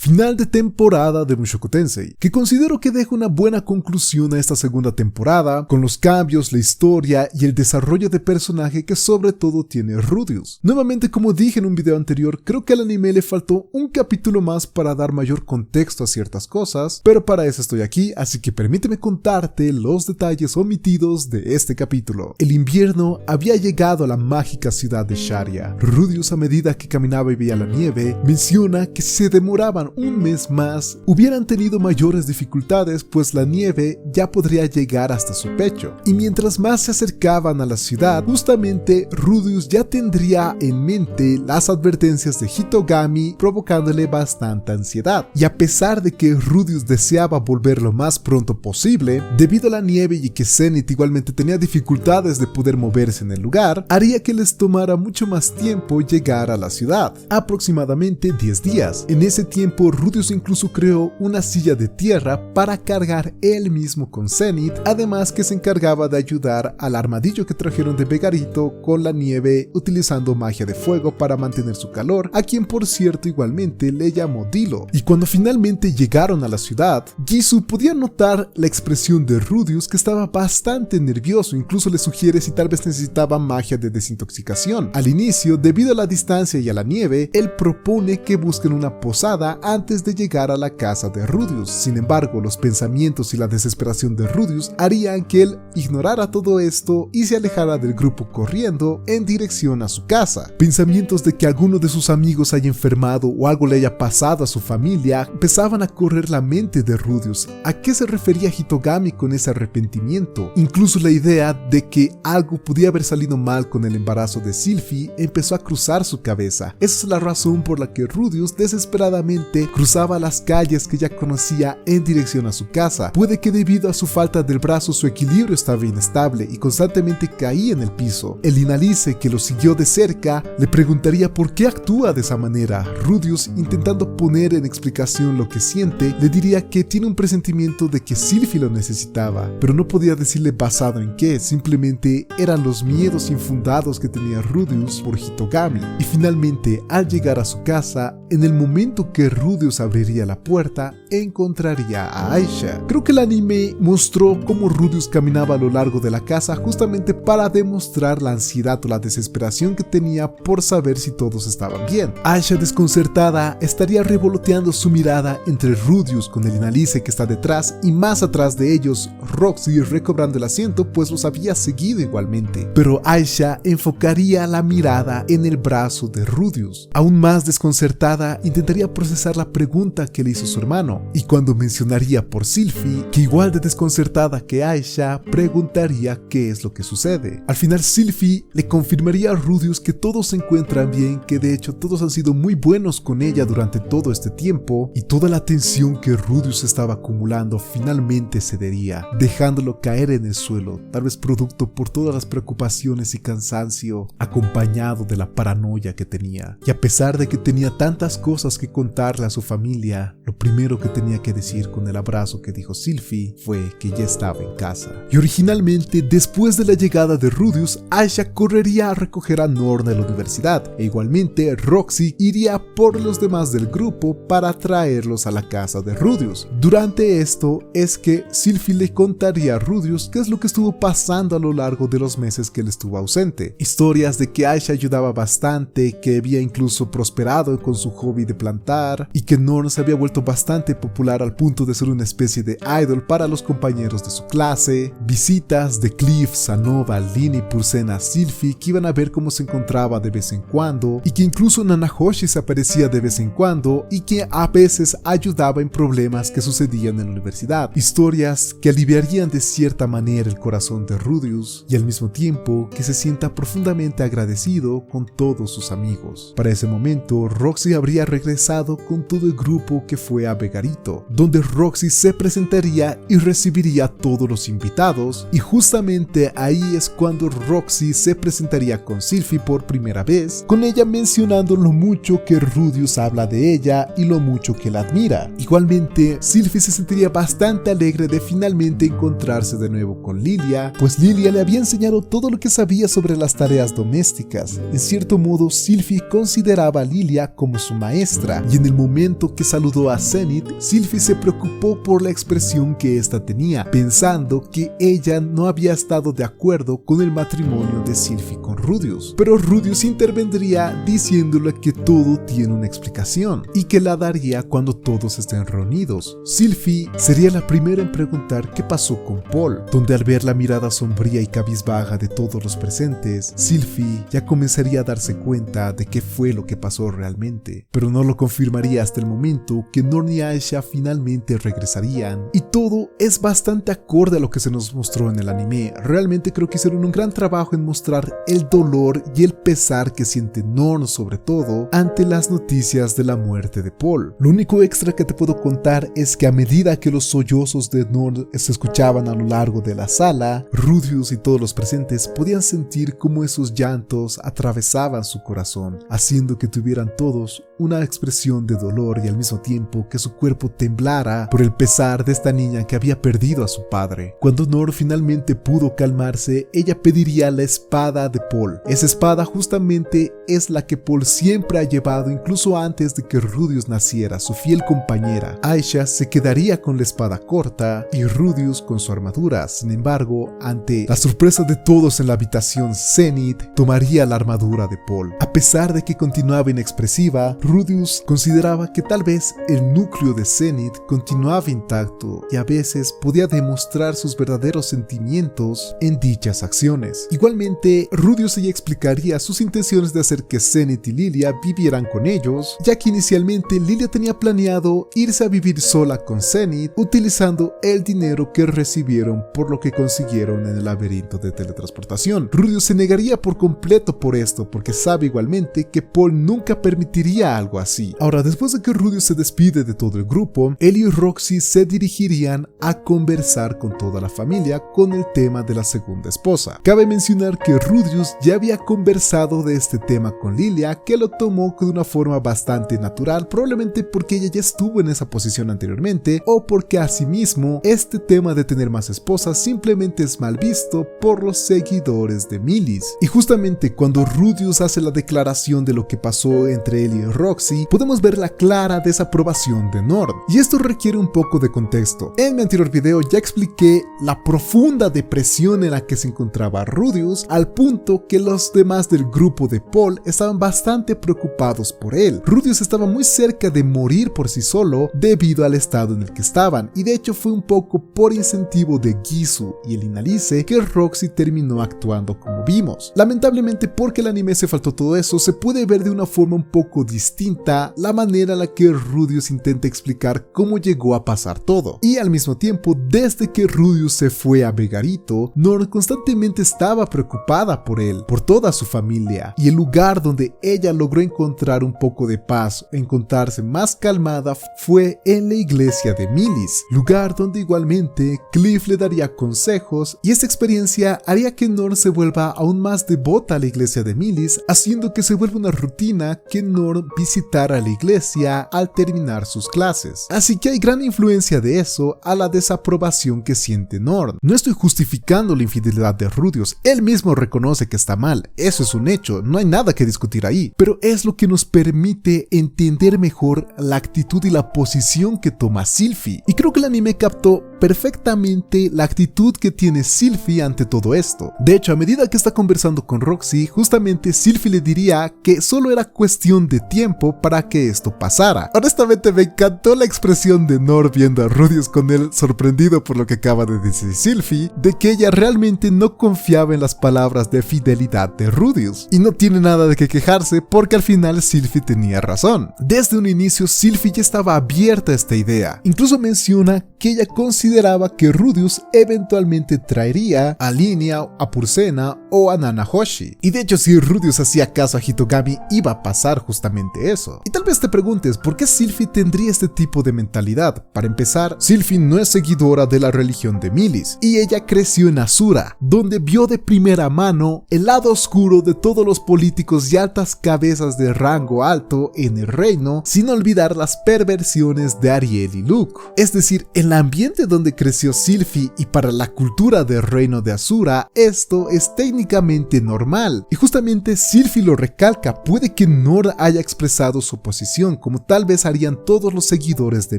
Final de temporada de Mushoku Tensei, que considero que deja una buena conclusión a esta segunda temporada, con los cambios, la historia y el desarrollo de personaje que sobre todo tiene Rudeus. Nuevamente, como dije en un video anterior, creo que al anime le faltó un capítulo más para dar mayor contexto a ciertas cosas, pero para eso estoy aquí, así que permíteme contarte los detalles omitidos de este capítulo. El invierno había llegado a la mágica ciudad de Sharia. Rudeus, a medida que caminaba y veía la nieve, menciona que si se demoraban un mes más, hubieran tenido mayores dificultades, pues la nieve ya podría llegar hasta su pecho. Y mientras más se acercaban a la ciudad, justamente Rudeus ya tendría en mente las advertencias de Hitogami, provocándole bastante ansiedad. Y a pesar de que Rudeus deseaba volver lo más pronto posible, debido a la nieve y que Zenith igualmente tenía dificultades de poder moverse en el lugar, haría que les tomara mucho más tiempo llegar a la ciudad, aproximadamente 10 días. En ese tiempo, Rudeus incluso creó una silla de tierra para cargar él mismo con Zenith, además que se encargaba de ayudar al armadillo que trajeron de Vegarito con la nieve utilizando magia de fuego para mantener su calor, a quien por cierto igualmente le llamó Dilo. Y cuando finalmente llegaron a la ciudad, Jisoo podía notar la expresión de Rudeus, que estaba bastante nervioso, incluso le sugiere si tal vez necesitaba magia de desintoxicación. Al inicio, debido a la distancia y a la nieve, él propone que busquen una posada antes de llegar a la casa de Rudeus. Sin embargo, los pensamientos y la desesperación de Rudeus harían que él ignorara todo esto y se alejara del grupo corriendo en dirección a su casa. Pensamientos de que alguno de sus amigos haya enfermado o algo le haya pasado a su familia empezaban a correr la mente de Rudeus. ¿A qué se refería Hitogami con ese arrepentimiento? Incluso la idea de que algo podía haber salido mal con el embarazo de Sylphie empezó a cruzar su cabeza. Esa es la razón por la que Rudeus desesperadamente cruzaba las calles que ya conocía en dirección a su casa. Puede que debido a su falta del brazo su equilibrio estaba inestable y constantemente caía en el piso. El Inalice, que lo siguió de cerca, le preguntaría por qué actúa de esa manera. Rudeus, intentando poner en explicación lo que siente, le diría que tiene un presentimiento de que Sylphie lo necesitaba, pero no podía decirle basado en qué, simplemente eran los miedos infundados que tenía Rudeus por Hitogami. Y finalmente, al llegar a su casa, en el momento que Rudeus abriría la puerta, encontraría a Aisha. Creo que el anime mostró cómo Rudeus caminaba a lo largo de la casa justamente para demostrar la ansiedad o la desesperación que tenía por saber si todos estaban bien. Aisha, desconcertada, estaría revoloteando su mirada entre Rudeus con el Inalice que está detrás y más atrás de ellos Roxy recobrando el asiento, pues los había seguido igualmente. Pero Aisha enfocaría la mirada en el brazo de Rudeus. Aún más desconcertada, intentaría procesar la pregunta que le hizo su hermano, y cuando mencionaría por Sylphie, que igual de desconcertada que Aisha, preguntaría qué es lo que sucede. Al final Sylphie le confirmaría a Rudeus que todos se encuentran bien, que de hecho todos han sido muy buenos con ella durante todo este tiempo, y toda la tensión que Rudeus estaba acumulando finalmente cedería, dejándolo caer en el suelo, tal vez producto por todas las preocupaciones y cansancio, acompañado de la paranoia que tenía. Y a pesar de que tenía tantas cosas que contarle a su familia, lo primero que tenía que decir con el abrazo que dijo Sylphie fue que ya estaba en casa. Y originalmente, después de la llegada de Rudeus, Aisha correría a recoger a Norn de la universidad, e igualmente Roxy iría por los demás del grupo para traerlos a la casa de Rudeus. Durante esto es que Sylphie le contaría a Rudeus qué es lo que estuvo pasando a lo largo de los meses que él estuvo ausente. Historias de que Aisha ayudaba bastante, que había incluso prosperado con su hobby de plantar, y que Norn se había vuelto bastante popular al punto de ser una especie de idol para los compañeros de su clase. Visitas de Cliff, Sanova, Lin y Pursen a Sylphie, que iban a ver cómo se encontraba de vez en cuando, y que incluso Nanahoshi se aparecía de vez en cuando y que a veces ayudaba en problemas que sucedían en la universidad. Historias que aliviarían de cierta manera el corazón de Rudeus y al mismo tiempo que se sienta profundamente agradecido con todos sus amigos. Para ese momento, Roxy habría regresado con todo el grupo que fue a Vegarito, donde Roxy se presentaría y recibiría a todos los invitados, y justamente ahí es cuando Roxy se presentaría con Sylphie por primera vez, con ella mencionando lo mucho que Rudeus habla de ella y lo mucho que la admira. Igualmente, Sylphie se sentiría bastante alegre de finalmente encontrarse de nuevo con Lilia, pues Lilia le había enseñado todo lo que sabía sobre las tareas domésticas. En cierto modo, Sylphie consideraba a Lilia como su maestra, y en el momento momento que saludó a Zenith, Sylphie se preocupó por la expresión que ésta tenía, pensando que ella no había estado de acuerdo con el matrimonio de Sylphie con Rudeus. Pero Rudeus intervendría diciéndole que todo tiene una explicación y que la daría cuando todos estén reunidos. Sylphie sería la primera en preguntar qué pasó con Paul, donde al ver la mirada sombría y cabizbaja de todos los presentes, Sylphie ya comenzaría a darse cuenta de qué fue lo que pasó realmente, pero no lo confirmaría hasta el momento que Norn y Aisha finalmente regresarían. Y todo es bastante acorde a lo que se nos mostró en el anime. Realmente creo que hicieron un gran trabajo en mostrar el dolor y el pesar que siente Norn, sobre todo ante las noticias de la muerte de Paul. Lo único extra que te puedo contar es que a medida que los sollozos de Norn se escuchaban a lo largo de la sala, Rudeus y todos los presentes podían sentir cómo esos llantos atravesaban su corazón, haciendo que tuvieran todos una expresión de dolor y al mismo tiempo que su cuerpo temblara por el pesar de esta niña que había perdido a su padre. Cuando Norn finalmente pudo calmarse, ella pediría la espada de Paul. Esa espada justamente es la que Paul siempre ha llevado incluso antes de que Rudeus naciera, su fiel compañera. Aisha se quedaría con la espada corta y Rudeus con su armadura. Sin embargo, ante la sorpresa de todos en la habitación, Zenith tomaría la armadura de Paul. A pesar de que continuaba inexpresiva, Rudeus consideraba que tal vez el núcleo de Zenith continuaba intacto y a veces podía demostrar sus verdaderos sentimientos en dichas acciones. Igualmente, Rudeus ella explicaría sus intenciones de hacer que Zenith y Lilia vivieran con ellos, ya que inicialmente Lilia tenía planeado irse a vivir sola con Zenith utilizando el dinero que recibieron por lo que consiguieron en el laberinto de teletransportación. Rudeus se negaría por completo por esto, porque sabe igualmente que Paul nunca permitiría algo así. Ahora, después de que Rudeus se despide de todo el grupo, él y Roxy se dirigirían a conversar con toda la familia con el tema de la segunda esposa. Cabe mencionar que Rudeus ya había conversado de este tema con Lilia, que lo tomó de una forma bastante natural, probablemente porque ella ya estuvo en esa posición anteriormente o porque asimismo este tema de tener más esposas simplemente es mal visto por los seguidores de Millis. Y justamente cuando Rudeus hace la declaración de lo que pasó entre él y Roxy, podemos ver la clara desaprobación de Norn. Y esto requiere un poco de contexto. En mi anterior video ya expliqué la profunda depresión en la que se encontraba Rudeus, al punto que los demás del grupo de Paul estaban bastante preocupados por él. Rudeus estaba muy cerca de morir por sí solo debido al estado en el que estaban, y de hecho fue un poco por incentivo de Gisu y el Inalice que Roxy terminó actuando como vimos. Lamentablemente, porque el anime se faltó todo eso, se puede ver de una forma un poco distinta la manera en la que Rudeus intenta explicar cómo llegó a pasar todo. Y al mismo tiempo, desde que Rudeus se fue a Vegarito, Norn constantemente estaba preocupada por él, por toda su familia, y el lugar donde ella logró encontrar un poco de paz, encontrarse más calmada, fue en la iglesia de Millis, lugar donde igualmente Cliff le daría consejos, y esta experiencia haría que Norn se vuelva aún más devota a la iglesia de Millis, haciendo que se vuelva una rutina que Norn visitara la iglesia al terminar sus clases. Así que hay gran influencia de eso a la desaprobación que siente Norn. No estoy justificando la infidelidad de Rudeus, él mismo reconoce que está mal, eso es un hecho, no hay nada que discutir ahí, pero es lo que nos permite entender mejor la actitud y la posición que toma Sylphie, y creo que el anime captó perfectamente la actitud que tiene Sylphie ante todo esto. De hecho, a medida que está conversando con Roxy, justamente Sylphie le diría que solo era cuestión de tiempo para que esto pasara. Honestamente me encantó la expresión de Norn viendo a Rudeus con él sorprendido por lo que acaba de decir Sylphie, de que ella realmente no confiaba en las palabras de fidelidad de Rudeus, y no tiene nada de qué quejarse porque al final Sylphie tenía razón. Desde un inicio Sylphie ya estaba abierta a esta idea, incluso menciona que ella consideraba que Rudeus eventualmente traería a Linia, a Purcena o a Nanahoshi, y de hecho si Rudeus hacía caso a Hitogami iba a pasar justamente eso. Y tal vez te preguntes por qué Sylphie tendría este tipo de mentalidad. Para empezar, Sylphie no es seguidora de la religión de Millis, y ella creció en Asura, donde vio de primera mano el lado oscuro de todos los políticos y altas cabezas de rango alto en el reino, sin olvidar las perversiones de Ariel y Luke. Es decir, el ambiente donde donde creció Sylphie y para la cultura del reino de Asura, esto es técnicamente normal. Y justamente Sylphie lo recalca, puede que Nord haya expresado su oposición, como tal vez harían todos los seguidores de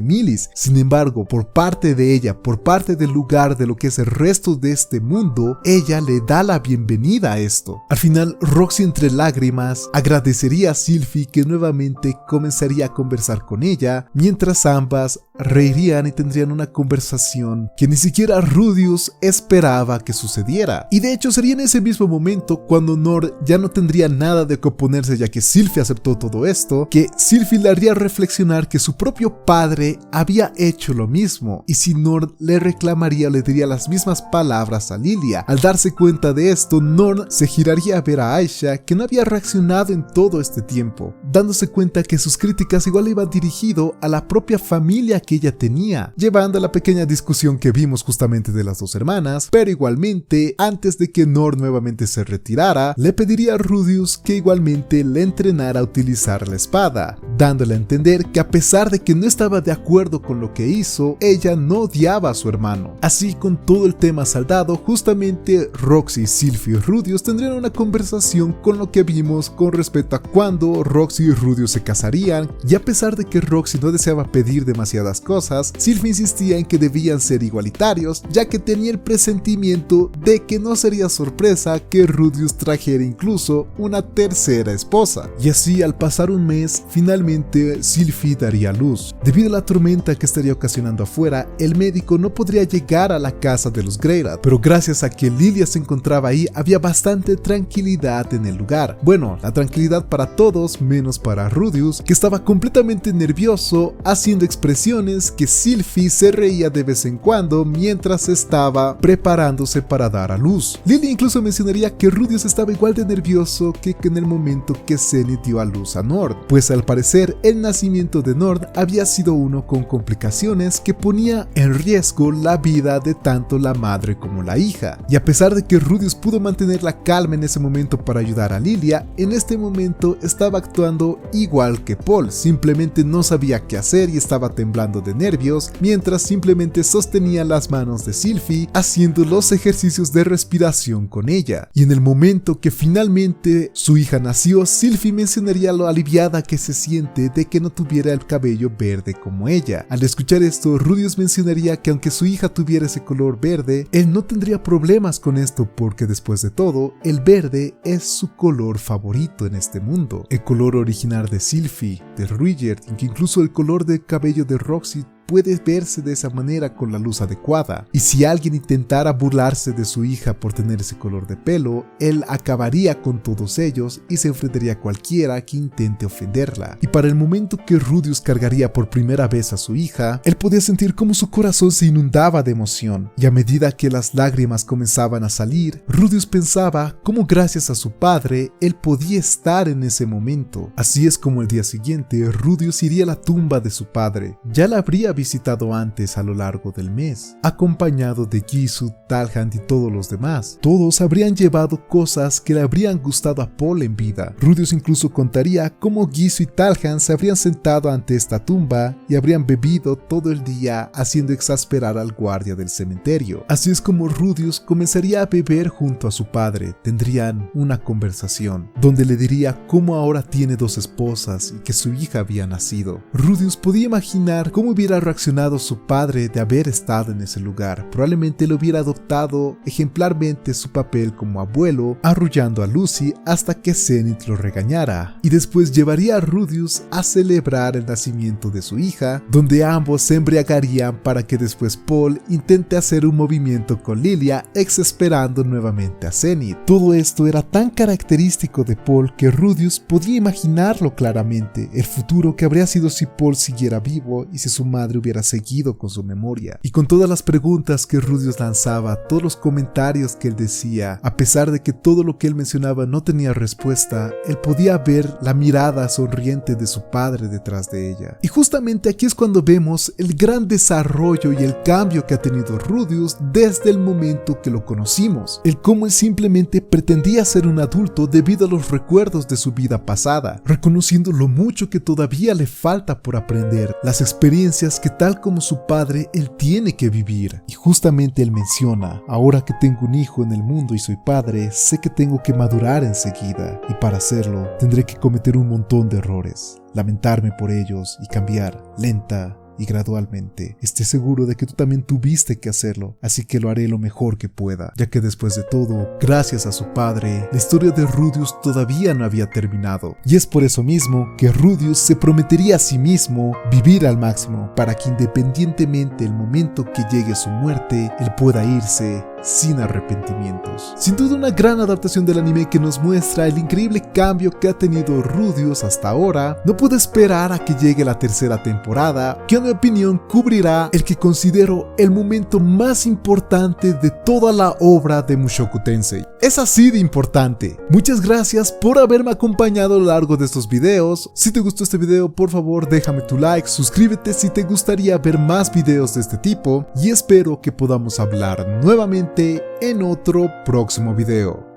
Milis. Sin embargo, por parte de ella, por parte del lugar de lo que es el resto de este mundo, ella le da la bienvenida a esto. Al final, Roxy entre lágrimas agradecería a Sylphie que nuevamente comenzaría a conversar con ella, mientras ambas reirían y tendrían una conversación que ni siquiera Rudeus esperaba que sucediera. Y de hecho sería en ese mismo momento cuando Nord ya no tendría nada de que oponerse, ya que Sylphie aceptó todo esto, que Sylphie le haría reflexionar que su propio padre había hecho lo mismo, y si Nord le reclamaría o le diría las mismas palabras a Lilia. Al darse cuenta de esto, Nord se giraría a ver a Aisha, que no había reaccionado en todo este tiempo, dándose cuenta que sus críticas igual iban dirigido a la propia familia que ella tenía, llevando a la pequeña discusión que vimos justamente de las dos hermanas. Pero igualmente, antes de que Nord nuevamente se retirara, le pediría a Rudeus que igualmente le entrenara a utilizar la espada, dándole a entender que a pesar de que no estaba de acuerdo con lo que hizo, ella no odiaba a su hermano. Así, con todo el tema saldado, justamente Roxy, Sylphie y Rudeus tendrían una conversación con lo que vimos con respecto a cuándo Roxy y Rudeus se casarían, y a pesar de que Roxy no deseaba pedir demasiadas cosas, Sylphie insistía en que debían ser igualitarios, ya que tenía el presentimiento de que no sería sorpresa que Rudeus trajera incluso una tercera esposa. Y así, al pasar un mes, finalmente Sylphie daría a luz. Debido a la tormenta que estaría ocasionando afuera, el médico no podría llegar a la casa de los Greyrat, pero gracias a que Lilia se encontraba ahí, había bastante tranquilidad en el lugar. Bueno, la tranquilidad para todos menos para Rudeus, que estaba completamente nervioso, haciendo expresiones que Sylphie se reía de vez en cuando mientras estaba preparándose para dar a luz. Lilia incluso mencionaría que Rudeus estaba igual de nervioso que en el momento que Zenith dio a luz a Nord, pues al parecer el nacimiento de Nord había sido uno con complicaciones que ponía en riesgo la vida de tanto la madre como la hija. Y a pesar de que Rudeus pudo mantener la calma en ese momento para ayudar a Lilia, en este momento estaba actuando igual que Paul, simplemente no sabía qué hacer y estaba temblando de nervios, mientras simplemente sostenía las manos de Sylphie haciendo los ejercicios de respiración con ella. Y en el momento que finalmente su hija nació, Sylphie mencionaría lo aliviada que se siente de que no tuviera el cabello verde como ella. Al escuchar esto, Rudeus mencionaría que aunque su hija tuviera ese color verde, él no tendría problemas con esto, porque después de todo, el verde es su color favorito en este mundo. El color original de Sylphie, de Ruijerd, que incluso el color de cabello de Roxy puede verse de esa manera con la luz adecuada. Y si alguien intentara burlarse de su hija por tener ese color de pelo, él acabaría con todos ellos y se enfrentaría a cualquiera que intente ofenderla. Y para el momento que Rudeus cargaría por primera vez a su hija, él podía sentir como su corazón se inundaba de emoción. Y a medida que las lágrimas comenzaban a salir, Rudeus pensaba cómo gracias a su padre, él podía estar en ese momento. Así es como el día siguiente, Rudeus iría a la tumba de su padre. Ya la habría visitado antes a lo largo del mes, acompañado de Gisu, Talhand y todos los demás. Todos habrían llevado cosas que le habrían gustado a Paul en vida. Rudeus incluso contaría cómo Gisu y Talhand se habrían sentado ante esta tumba y habrían bebido todo el día, haciendo exasperar al guardia del cementerio. Así es como Rudeus comenzaría a beber junto a su padre. Tendrían una conversación donde le diría cómo ahora tiene dos esposas y que su hija había nacido. Rudeus podía imaginar cómo hubiera reaccionado su padre de haber estado en ese lugar. Probablemente le hubiera adoptado ejemplarmente su papel como abuelo, arrullando a Lucy hasta que Zenith lo regañara, y después llevaría a Rudeus a celebrar el nacimiento de su hija, donde ambos se embriagarían para que después Paul intente hacer un movimiento con Lilia, exasperando nuevamente a Zenith. Todo esto era tan característico de Paul que Rudeus podía imaginarlo claramente, el futuro que habría sido si Paul siguiera vivo y si su madre hubiera seguido con su memoria. Y con todas las preguntas que Rudeus lanzaba, todos los comentarios que él decía, a pesar de que todo lo que él mencionaba no tenía respuesta, él podía ver la mirada sonriente de su padre detrás de ella. Y justamente aquí es cuando vemos el gran desarrollo y el cambio que ha tenido Rudeus desde el momento que lo conocimos, el cómo él simplemente pretendía ser un adulto debido a los recuerdos de su vida pasada, reconociendo lo mucho que todavía le falta por aprender, las experiencias que tal como su padre, él tiene que vivir. Y justamente él menciona, ahora que tengo un hijo en el mundo y soy padre, sé que tengo que madurar enseguida, y para hacerlo tendré que cometer un montón de errores, lamentarme por ellos y cambiar lenta y gradualmente. Esté seguro de que tú también tuviste que hacerlo, así que lo haré lo mejor que pueda, ya que después de todo, gracias a su padre, la historia de Rudeus todavía no había terminado. Y es por eso mismo que Rudeus se prometería a sí mismo vivir al máximo, para que independientemente del momento que llegue su muerte, él pueda irse sin arrepentimientos. Sin duda una gran adaptación del anime que nos muestra el increíble cambio que ha tenido Rudeus hasta ahora. No puedo esperar a que llegue la tercera temporada, que en mi opinión cubrirá el que considero el momento más importante de toda la obra de Mushoku Tensei. Es así de importante. Muchas gracias por haberme acompañado a lo largo de estos videos. Si te gustó este video, por favor déjame tu like, suscríbete si te gustaría ver más videos de este tipo, y espero que podamos hablar nuevamente en otro próximo video.